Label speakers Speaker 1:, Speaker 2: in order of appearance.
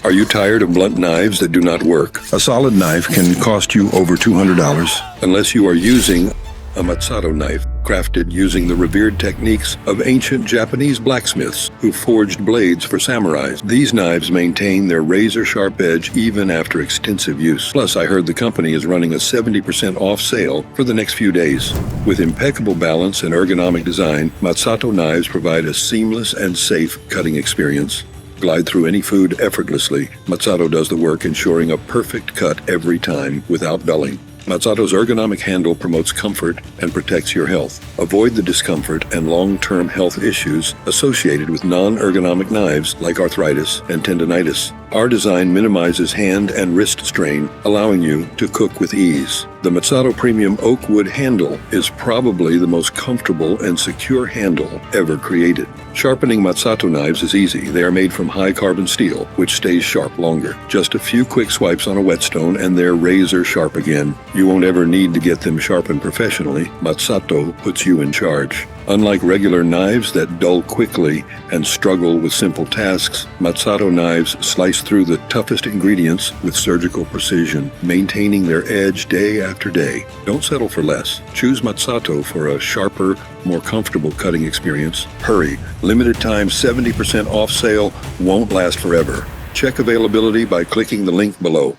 Speaker 1: Are you tired of blunt knives that do not work? A solid knife can cost you over $200 unless you are using a Matsato knife, crafted using the revered techniques of ancient Japanese blacksmiths who forged blades for samurais. These knives maintain their razor-sharp edge even after extensive use. Plus, I heard the company is running a 70% off sale for the next few days. With impeccable balance and ergonomic design, Matsato knives provide a seamless and safe cutting experience. Glide through any food effortlessly. Matsado does the work, ensuring a perfect cut every time without dulling. Matsato's ergonomic handle promotes comfort and protects your health. Avoid the discomfort and long-term health issues associated with non-ergonomic knives like arthritis and tendinitis. Our design minimizes hand and wrist strain, allowing you to cook with ease. The Matsado Premium Oakwood handle is probably the most comfortable and secure handle ever created. Sharpening Matsato knives is easy. They are made from high-carbon steel, which stays sharp longer. Just a few quick swipes on a whetstone and they're razor sharp again. You won't ever need to get them sharpened professionally. Matsato puts you in charge. Unlike regular knives that dull quickly and struggle with simple tasks, Matsato knives slice through the toughest ingredients with surgical precision, maintaining their edge day after day. Don't settle for less. Choose Matsato for a sharper, more comfortable cutting experience. Hurry! Limited time 70% off sale won't last forever. Check availability by clicking the link below.